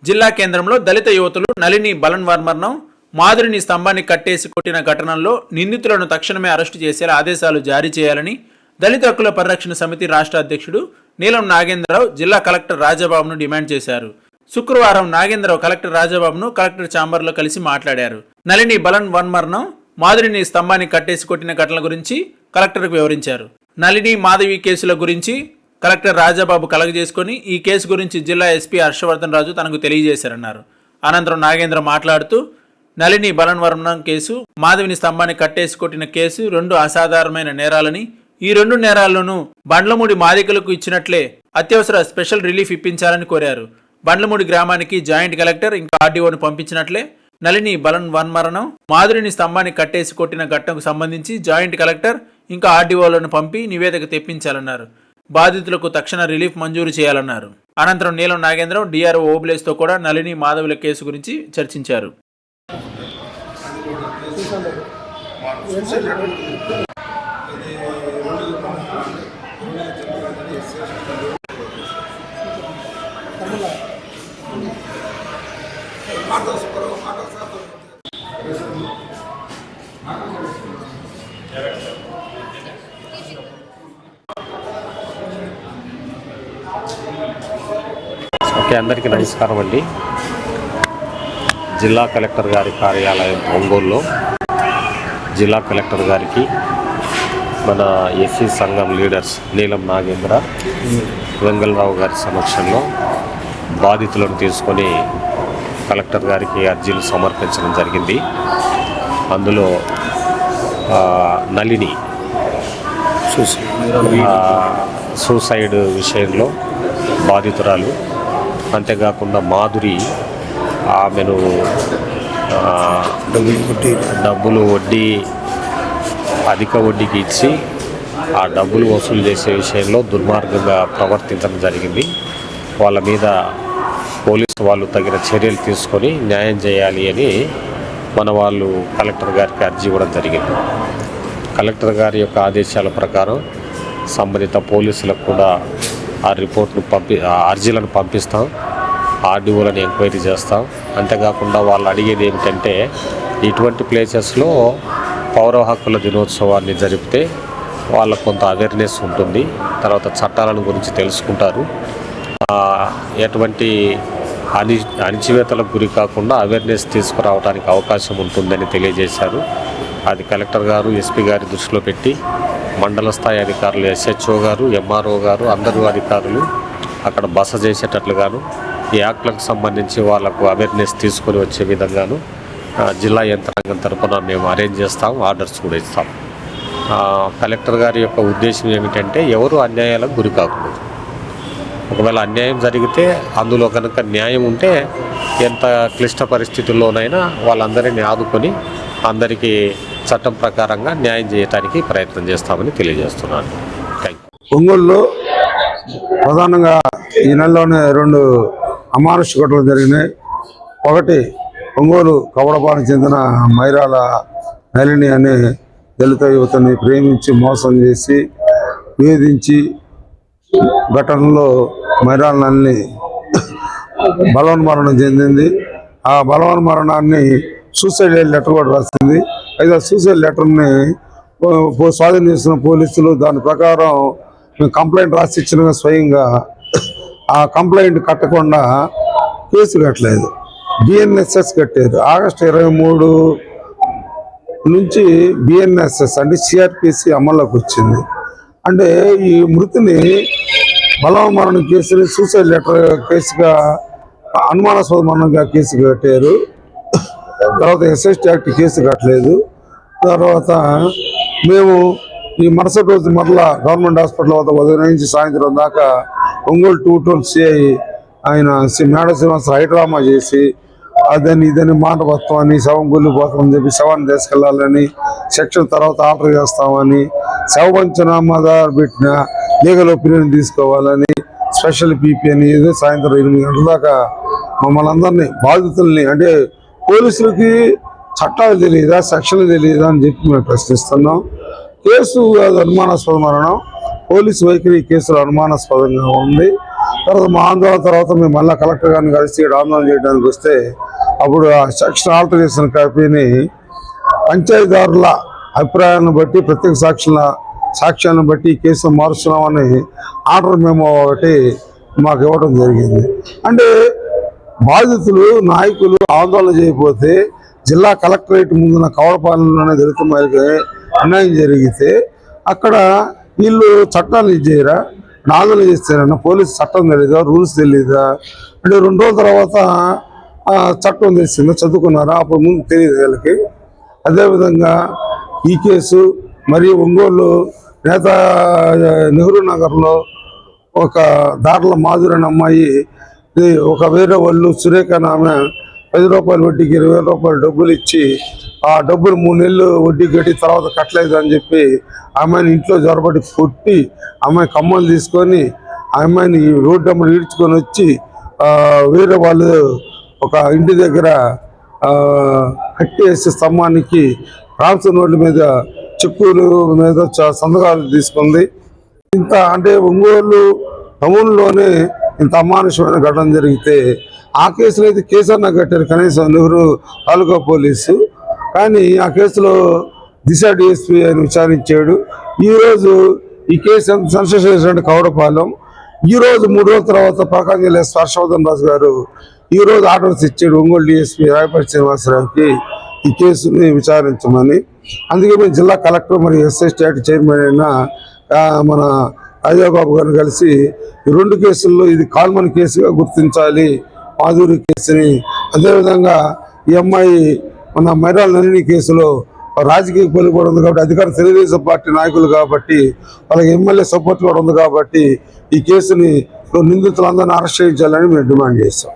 జిల్లా కేంద్రంలో దళిత యువతులు నళిని బలవన్మరణం, మాధురిని స్తంభాన్ని కట్టేసి కొట్టిన ఘటనల్లో నిందితులను తక్షణమే అరెస్టు చేసేలా ఆదేశాలు జారీ చేయాలని దళిత హక్కుల పరిరక్షణ సమితి రాష్ట్ర అధ్యక్షుడు నీలం నాగేంద్రరావు జిల్లా కలెక్టర్ రాజాబాబును డిమాండ్ చేశారు. శుక్రవారం నాగేంద్రరావు కలెక్టర్ రాజాబాబును కలెక్టర్ ఛాంబర్లో కలిసి మాట్లాడారు. నళిని బలవన్మరణం, మాధురిని స్తంభాన్ని కట్టేసి కొట్టిన ఘటనల గురించి కలెక్టర్కు వివరించారు. నళిని మాధవి కేసుల గురించి కలెక్టర్ రాజాబాబు కలగజేసుకొని ఈ కేసు గురించి జిల్లా ఎస్పీ హర్షవర్ధన్ రాజు తనకు తెలియజేశారన్నారు. అనంతరం నాగేంద్ర మాట్లాడుతూ నళిని బలవన్మరణం కేసు, మాధవిని స్తంభాన్ని కట్టేసి కొట్టిన కేసు రెండు అసాధారణమైన నేరాలని, ఈ రెండు నేరాల్లోనూ బండ్లమూడి మాదికలకు ఇచ్చినట్లే అత్యవసర స్పెషల్ రిలీఫ్ ఇప్పించాలని కోరారు. బండ్లమూడి గ్రామానికి జాయింట్ కలెక్టర్ ఇంకా ఆర్డీఓను పంపించినట్లే నళిని బలవన్మరణం, మాధురిని స్తంభాన్ని కట్టేసి కొట్టిన ఘటనకు సంబంధించి జాయింట్ కలెక్టర్ ఇంకా ఆర్డీఓలను పంపి నివేదిక తెప్పించాలన్నారు. బాధితులకు తక్షణ రిలీఫ్ మంజూరు చేయాలన్నారు. అనంతరం నీలం నాగేంద్రరావు డిఆర్ఓ ఓబ్లేస్తో కూడా నళిని మాధవుల కేసు గురించి చర్చించారు. అందరికీ నమస్కారం అండి. జిల్లా కలెక్టర్ గారి కార్యాలయం ఒంగోలులో జిల్లా కలెక్టర్ గారికి మన ఎస్సీ సంఘం లీడర్స్ నీలం నాగేంద్ర, వెంగళరావు గారి సమక్షంలో బాధితులను తీసుకొని కలెక్టర్ గారికి అర్జీలు సమర్పించడం జరిగింది. అందులో నళిని సూసైడ్ విషయంలో బాధితురాలు, అంతేకాకుండా మాధురి ఆమెను డబ్బులు అధిక వడ్డీకి ఇచ్చి ఆ డబ్బులు వసూలు చేసే విషయంలో దుర్మార్గంగా ప్రవర్తించడం జరిగింది. వాళ్ళ మీద పోలీసు వాళ్ళు తగిన చర్యలు తీసుకొని న్యాయం చేయాలి అని మన వాళ్ళు కలెక్టర్ గారికి అర్జీ ఇవ్వడం జరిగింది. కలెక్టర్ గారి యొక్క ఆదేశాల ప్రకారం సంబంధిత పోలీసులకు కూడా ఆ రిపోర్ట్ను అర్జీలను పంపిస్తాం, ఆర్డీఓలను ఎంక్వైరీ చేస్తాం. అంతేకాకుండా వాళ్ళు అడిగేది ఏమిటంటే ఇటువంటి ప్లేసెస్లో పౌర హక్కుల దినోత్సవాన్ని జరిపితే వాళ్ళకు కొంత అవేర్నెస్ ఉంటుంది, తర్వాత చట్టాలను గురించి తెలుసుకుంటారు, ఎటువంటి అణిచివేతలకు గురి కాకుండా అవేర్నెస్ తీసుకురావడానికి అవకాశం ఉంటుందని తెలియజేశారు. అది కలెక్టర్ గారు ఎస్పీ గారి దృష్టిలో పెట్టి మండల స్థాయి అధికారులు, ఎస్హెచ్ఓ గారు, ఎంఆర్ఓ గారు, అందరూ అధికారులు అక్కడ బస చేసేటట్లుగాను ఈ యాక్ట్లకు సంబంధించి వాళ్ళకు అవేర్నెస్ తీసుకొని వచ్చే విధంగాను జిల్లా యంత్రాంగం తరఫున మేము అరేంజ్ చేస్తాం, ఆర్డర్స్ కూడా ఇస్తాం. కలెక్టర్ గారి యొక్క ఉద్దేశం ఏమిటంటే ఎవరు అన్యాయాలకు గురి కాకూడదు. ఒకవేళ అన్యాయం జరిగితే అందులో కనుక న్యాయం ఉంటే ఎంత క్లిష్ట పరిస్థితుల్లోనైనా వాళ్ళందరినీ ఆదుకొని అందరికీ చట్టం ప్రకారంగా న్యాయం చేయడానికి ప్రయత్నం చేస్తామని తెలియజేస్తున్నాను. ఒంగోలులో ప్రధానంగా ఈ నెలలోనే రెండు అమానుష ఘటనలు జరిగినాయి. ఒకటి ఒంగోలు కవడపానికి చెందిన మైరాల నళిని అనే దళిత యువతని ప్రేమించి మోసం చేసి వేధించి ఘటనలో మైరాల నళిని బలవన్మరణం చెందింది. ఆ బలవన్మరణాన్ని సూసైడ్ లెటర్ కూడా రాసింది. అయితే ఆ సూసైడ్ లెటర్ని స్వాధీనం చేసిన పోలీసులు దాని ప్రకారం కంప్లైంట్ రాసి ఇచ్చిన స్వయంగా ఆ కంప్లైంట్ కట్టకుండా కేసు కట్టలేదు, బిఎన్ఎస్ఎస్ కట్టారు. ఆగస్టు 23 నుంచి బిఎన్ఎస్ఎస్ అంటే సిఆర్పిసి అమల్లోకి వచ్చింది. అంటే ఈ మృతిని బలవన్మరణం కేసుని సూసైడ్ లెటర్ కేసుగా, అనుమానాస్పద మరణంగా కేసు కట్టారు. తర్వాత ఎస్ఎస్టీ యాక్ట్ కేసు కట్టలేదు. తర్వాత మేము ఈ మరుసటి రోజు మరలా గవర్నమెంట్ హాస్పిటల్ వద్ద ఉదయం నుంచి సాయంత్రం దాకా ఒంగోలు 212 సిఐ ఆయన మేడ శ్రీనివాస హైడ్రామా చేసి ఇదని మాట వస్తామని, శవం గుల్లిపోతామని చెప్పి శవాన్ని తీసుకెళ్లాలని, సెక్షన్ తర్వాత ఆర్డర్ చేస్తామని, శవ పంచనామా పెట్టిన లీగల్ ఒపీనియన్ తీసుకోవాలని, స్పెషల్ పీపీ అని సాయంత్రం 8 గంటల దాకా మమ్మల్ని అందరినీ బాధితుల్ని, అంటే పోలీసులకి చట్టాలు తెలియదా, సెక్షన్లు తెలియదా అని చెప్పి మేము ప్రశ్నిస్తున్నాం. కేసు అనుమానాస్పద మరణం, పోలీసు వైఖరి కేసులో అనుమానాస్పదంగా ఉంది. తర్వాత మా ఆందోళన తర్వాత మేము మళ్ళీ కలెక్టర్ గారిని కలిసి ఇక్కడ ఆందోళన చేయడానికి వస్తే అప్పుడు ఆ సెక్షన్ ఆల్టర్ చేసిన కాపీని పంచాయతీదారుల అభిప్రాయాన్ని బట్టి ప్రత్యేక సాక్ష్యాన్ని బట్టి ఈ కేసు మారుస్తున్నామని ఆర్డర్ మేము ఒకటి మాకు ఇవ్వడం జరిగింది. అంటే బాధితులు నాయకులు ఆందోళన చేయకపోతే జిల్లా కలెక్టరేట్ ముందున కవడపాలెంలోనే దళిత మహిళకి అన్యాయం జరిగితే అక్కడ వీళ్ళు చట్టాలు చేయరా, ఆందోళన చేస్తారన్న పోలీసు చట్టం తెలీదా, రూల్స్ తెలీదా? అంటే 2 రోజుల తర్వాత చట్టం తెలిసిందో చదువుకున్నారా, అప్పుడు ముందు తెలియదు వీళ్ళకి. అదేవిధంగా ఈ కేసు మరియు ఒంగోలు నేత నెహ్రూ నగర్లో ఒక దారుల మాధురి అనే అమ్మాయి ఒక వేరే వాళ్ళు సురేఖ ఆమె 10 రూపాయల వడ్డీకి 20,000 రూపాయలు డబ్బులు ఇచ్చి ఆ డబ్బులు 3 నెలలు వడ్డీ కట్టి తర్వాత కట్టలేదు అని చెప్పి ఆమెను ఇంట్లో జొరబడి కొట్టి అమ్మాయి కమ్మలు తీసుకొని ఆ అమ్మాయిని రోడ్డు అమ్మని ఈడ్చుకొని వచ్చి వేరే వాళ్ళు ఒక ఇంటి దగ్గర కట్టేసి స్తంభానికి రామ్సన్ రోడ్ల మీద చెక్కులు మీద సంతకాలు తీసుకుంది. ఇంత అంటే ఒంగోలు టౌన్లోనే ఇంత అమానుషమైన ఘటన జరిగితే ఆ కేసులో అయితే కేసు అన్న కట్టారు కనీసం నెహ్రూ తాలూకా పోలీసు. కానీ ఆ కేసులో దిశ డిఎస్పీ ఆయన విచారించాడు. ఈరోజు ఈ కేసు ఎంత సెన్సేషన్ చేసినట్టు కవడపాలెం. ఈరోజు 3 రోజుల తర్వాత ప్రకాశం జిల్లా హర్షవర్ధన్ రాజు గారు ఈరోజు ఆర్డర్స్ ఇచ్చాడు ఒంగోలు డిఎస్పీ రాయపల్లి శ్రీనివాసరావుకి ఈ కేసుని విచారించమని. అందుకే మేము జిల్లా కలెక్టర్ మరియు ఎస్ఐ స్టేట్ చైర్మన్ అయిన మన రాజాబాబు గారిని కలిసి ఈ 2 కేసుల్లో ఇది కాల్మన్ కేసుగా గుర్తించాలి మాధురి కేసుని. అదేవిధంగా ఈ అమ్మాయి మన మైరాల నళిని కేసులో రాజకీయ పలుకు కూడా ఉంది కాబట్టి అధికార తెలుగుదేశం పార్టీ నాయకులు కాబట్టి వాళ్ళకి ఎమ్మెల్యే సపోర్ట్ కూడా ఉంది కాబట్టి ఈ కేసుని నిందితులందరినీ అరెస్ట్ చేయించాలని మేము డిమాండ్ చేస్తాం.